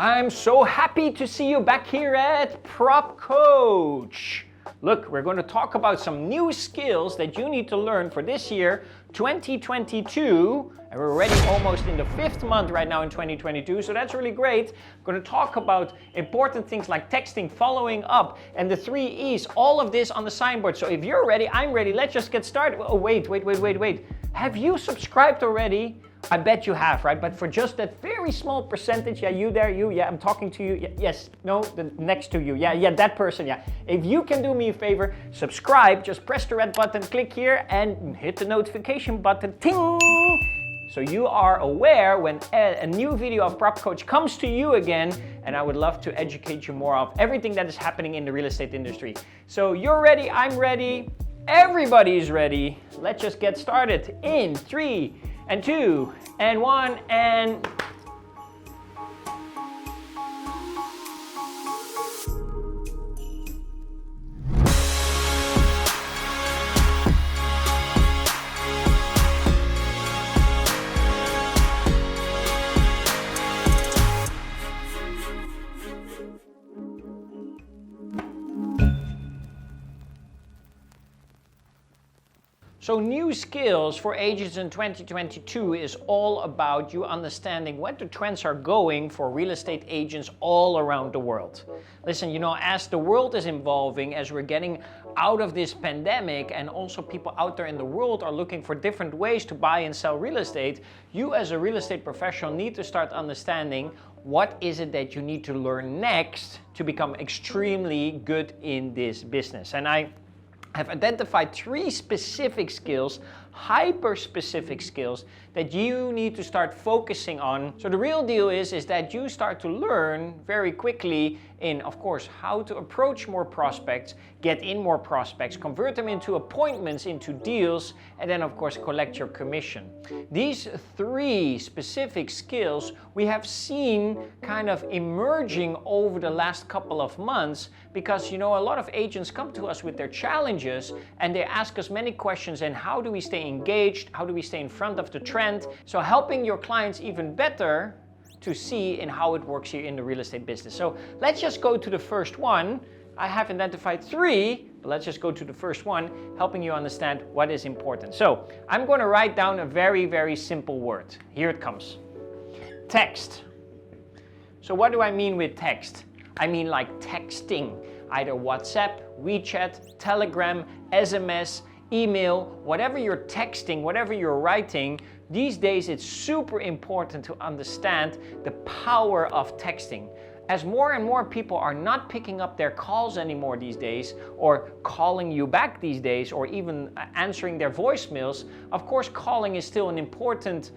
I'm so happy to see you back here at Prop Coach. Look, we're going to talk about some new skills that you need to learn for this year, 2022. And we're already almost in the 5th month right now in 2022, so that's really great. We're going to talk about important things like texting, following up, and the 3 E's, all of this on the signboard. So if you're ready, I'm ready. Let's just get started. Oh, wait. Have you subscribed already? I bet you have, right? But for just that very small percentage, yeah, you there, you, yeah, I'm talking to you, yeah, yes, no, the next to you, yeah, that person, yeah. If you can do me a favor, subscribe, just press the red button, click here, and hit the notification button, ting! So you are aware when a new video of Prop Coach comes to you again, and I would love to educate you more of everything that is happening in the real estate industry. So you're ready, I'm ready, everybody's ready. Let's just get started in 3 and 2 and 1 and... So new skills for agents in 2022 is all about you understanding what the trends are going for real estate agents all around the world. Listen, you know, as the world is evolving, as we're getting out of this pandemic, and also people out there in the world are looking for different ways to buy and sell real estate, you as a real estate professional need to start understanding what is it that you need to learn next to become extremely good in this business. And I have identified 3 specific skills, hyper-specific skills that you need to start focusing on. So the real deal is that you start to learn very quickly in, of course, how to approach more prospects, get in more prospects, convert them into appointments, into deals, and then, of course, collect your commission. These 3 specific skills we have seen kind of emerging over the last couple of months because, you know, a lot of agents come to us with their challenges and they ask us many questions, and how do we stay engaged? How do we stay in front of the trend? So helping your clients even better to see in how it works here in the real estate business. So let's just go to the first one. I have identified 3, but let's just go to the first one, helping you understand what is important. So I'm going to write down a very, very simple word. Here it comes. Text. So what do I mean with text? I mean like texting, either WhatsApp, WeChat, Telegram, SMS, email, whatever you're texting, whatever you're writing. These days it's super important to understand the power of texting. As more and more people are not picking up their calls anymore these days, or calling you back these days, or even answering their voicemails, of course calling is still an important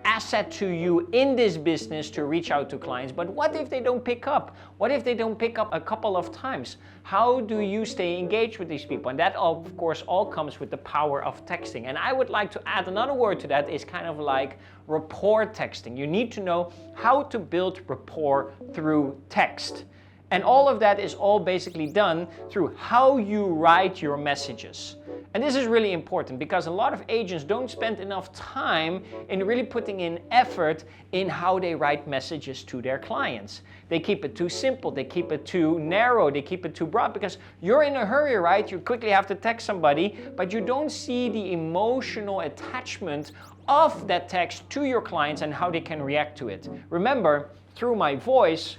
asset to you in this business to reach out to clients. But what if they don't pick up? What if they don't pick up a couple of times? How do you stay engaged with these people? And that, of course, all comes with the power of texting. And I would like to add another word to that, is kind of like rapport texting. You need to know how to build rapport through text. And all of that is all basically done through how you write your messages. And this is really important because a lot of agents don't spend enough time in really putting in effort in how they write messages to their clients. They keep it too simple, they keep it too narrow, they keep it too broad because you're in a hurry, right? You quickly have to text somebody, but you don't see the emotional attachment of that text to your clients and how they can react to it. Remember, through my voice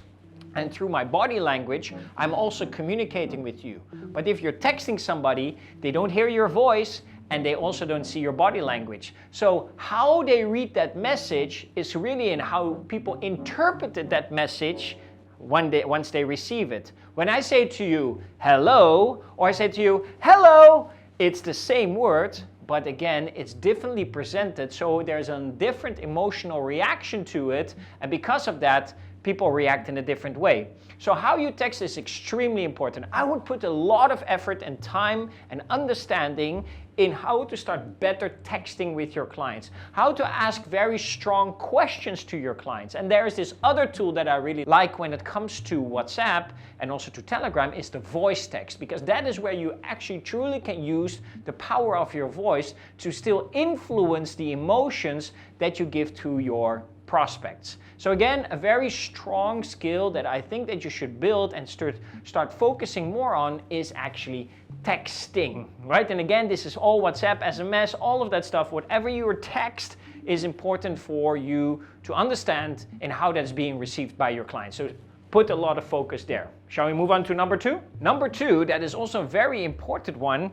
and through my body language, I'm also communicating with you. But if you're texting somebody, they don't hear your voice and they also don't see your body language. So how they read that message is really in how people interpreted that message once they receive it. When I say to you, hello, or I say to you, hello, it's the same word, but again, it's differently presented, so there's a different emotional reaction to it, and because of that, people react in a different way. So how you text is extremely important. I would put a lot of effort and time and understanding in how to start better texting with your clients, how to ask very strong questions to your clients. And there is this other tool that I really like when it comes to WhatsApp and also to Telegram, is the voice text, because that is where you actually truly can use the power of your voice to still influence the emotions that you give to your prospects. So again, a very strong skill that I think that you should build and start focusing more on is actually texting, right? And again, this is all WhatsApp, SMS, all of that stuff. Whatever your text is important for you to understand and how that's being received by your clients. So put a lot of focus there. Shall we move on to number 2? Number 2, that is also a very important one,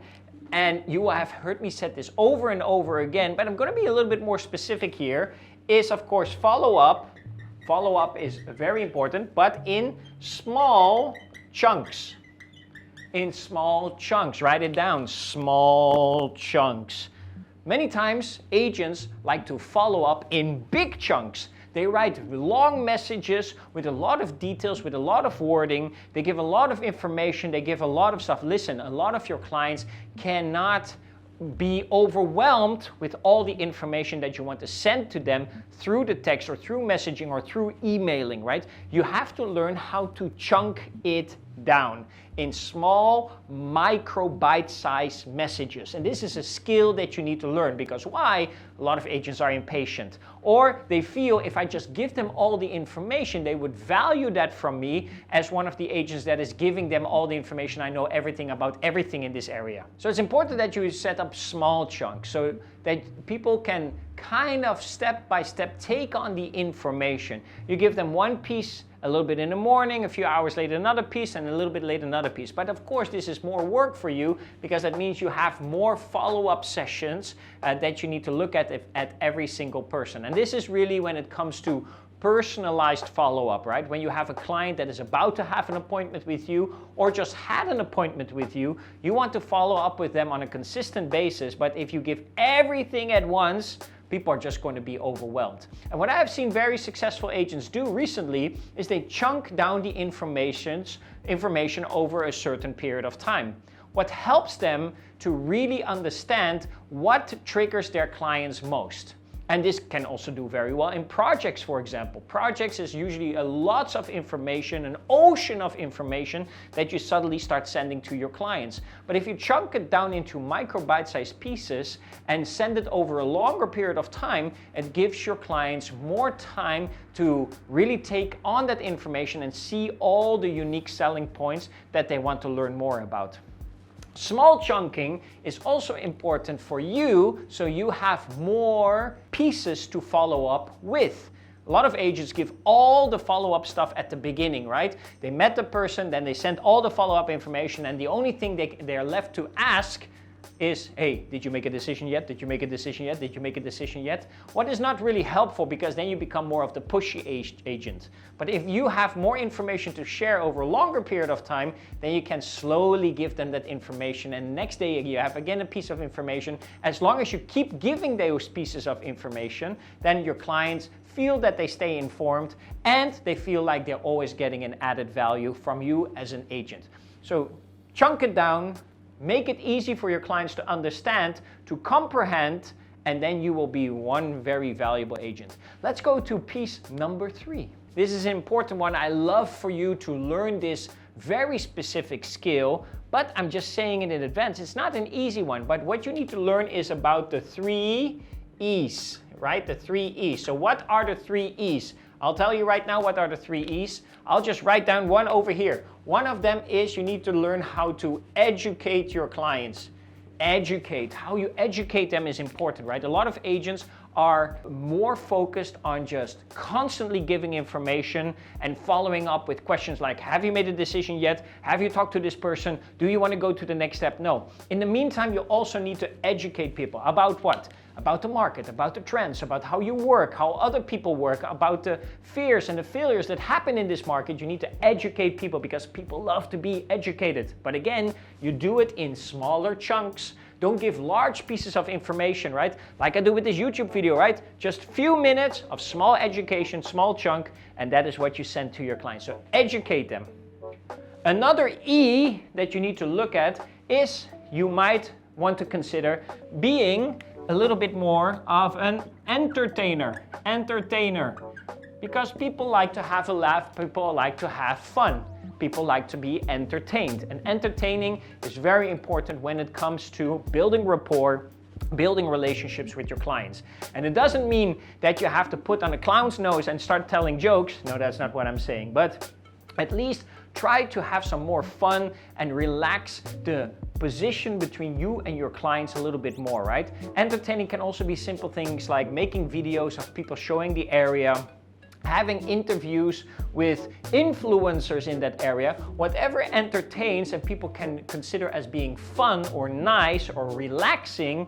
and you will have heard me say this over and over again, but I'm going to be a little bit more specific here, is of course follow-up. Follow-up is very important, but in small chunks. In small chunks, write it down, small chunks. Many times agents like to follow up in big chunks. They write long messages with a lot of details, with a lot of wording. They give a lot of information. They give a lot of stuff. Listen, a lot of your clients cannot be overwhelmed with all the information that you want to send to them through the text or through messaging or through emailing, right? You have to learn how to chunk it down in small, micro, bite-sized messages. And this is a skill that you need to learn, because why? A lot of agents are impatient. Or they feel if I just give them all the information, they would value that from me as one of the agents that is giving them all the information. I know everything about everything in this area. So it's important that you set up small chunks so that people can kind of step by step take on the information. You give them one piece a little bit in the morning, a few hours later another piece, and a little bit later another piece. But of course this is more work for you, because that means you have more follow-up sessions that you need to look at every single person. And this is really when it comes to personalized follow-up, right? When you have a client that is about to have an appointment with you or just had an appointment with you, you want to follow up with them on a consistent basis. But if you give everything at once, people are just going to be overwhelmed. And what I have seen very successful agents do recently is they chunk down the information over a certain period of time. What helps them to really understand what triggers their clients most. And this can also do very well in projects, for example. Projects is usually lots of information, an ocean of information that you suddenly start sending to your clients. But if you chunk it down into micro bite-sized pieces and send it over a longer period of time, it gives your clients more time to really take on that information and see all the unique selling points that they want to learn more about. Small chunking is also important for you, so you have more pieces to follow up with. A lot of agents give all the follow-up stuff at the beginning, right? They met the person, then they sent all the follow-up information, and the only thing they're left to ask is, hey, did you make a decision yet? Did you make a decision yet? Did you make a decision yet? What is not really helpful, because then you become more of the pushy agent. But if you have more information to share over a longer period of time, then you can slowly give them that information. And next day you have again a piece of information. As long as you keep giving those pieces of information, then your clients feel that they stay informed and they feel like they're always getting an added value from you as an agent. So chunk it down. Make it easy for your clients to understand, to comprehend, and then you will be one very valuable agent. Let's go to piece number 3. This is an important one. I love for you to learn this very specific skill, but I'm just saying it in advance. It's not an easy one, but what you need to learn is about the 3 E's, right? The 3 E's. So what are the 3 E's? I'll tell you right now what are the 3 E's. I'll just write down one over here. One of them is you need to learn how to educate your clients. Educate. How you educate them is important, right? A lot of agents are more focused on just constantly giving information and following up with questions like, have you made a decision yet? Have you talked to this person? Do you want to go to the next step? No. In the meantime, you also need to educate people about what? About the market, about the trends, about how you work, how other people work, about the fears and the failures that happen in this market. You need to educate people because people love to be educated. But again, you do it in smaller chunks. Don't give large pieces of information, right? Like I do with this YouTube video, right? Just few minutes of small education, small chunk, and that is what you send to your clients. So educate them. Another E that you need to look at is you might want to consider being a little bit more of an entertainer. Because people like to have a laugh, people like to have fun. People like to be entertained. And entertaining is very important when it comes to building rapport, building relationships with your clients. And it doesn't mean that you have to put on a clown's nose and start telling jokes. No, that's not what I'm saying. But at least try to have some more fun and relax the position between you and your clients a little bit more, right? Entertaining can also be simple things like making videos of people showing the area, having interviews with influencers in that area. Whatever entertains and people can consider as being fun or nice or relaxing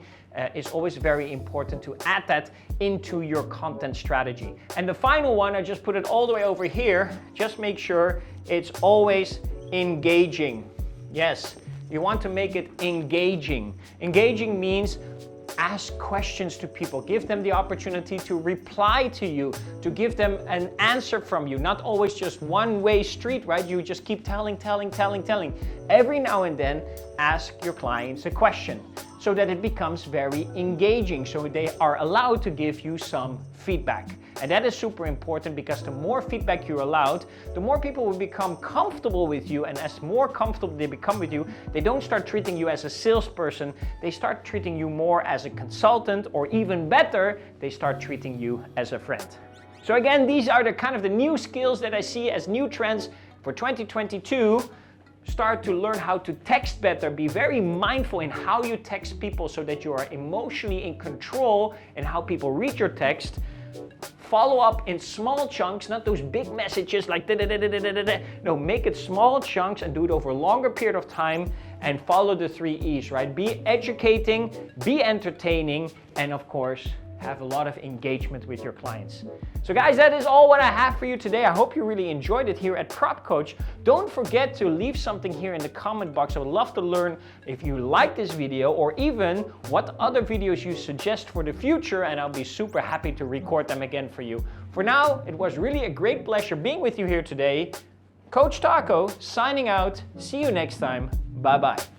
is always very important to add that into your content strategy. And the final one, I just put it all the way over here. Just make sure it's always engaging. Yes, you want to make it engaging. Engaging means ask questions to people, give them the opportunity to reply to you, to give them an answer from you, not always just one-way street, right? You just keep telling. Every now and then, ask your clients a question so that it becomes very engaging, so they are allowed to give you some feedback. And that is super important, because the more feedback you're allowed, the more people will become comfortable with you, and as more comfortable they become with you, they don't start treating you as a salesperson, they start treating you more as a consultant, or even better, they start treating you as a friend. So again, these are the kind of the new skills that I see as new trends for 2022. Start to learn how to text better. Be very mindful in how you text people so that you are emotionally in control in how people read your text. Follow up in small chunks, not those big messages like da-da-da-da-da-da-da. No, make it small chunks and do it over a longer period of time, and follow the 3 E's, right? Be educating, be entertaining, and of course, have a lot of engagement with your clients. So guys, that is all what I have for you today. I hope you really enjoyed it here at Prop Coach. Don't forget to leave something here in the comment box. I would love to learn if you like this video, or even what other videos you suggest for the future, and I'll be super happy to record them again for you. For now, it was really a great pleasure being with you here today. Coach Taco signing out. See you next time. Bye-bye.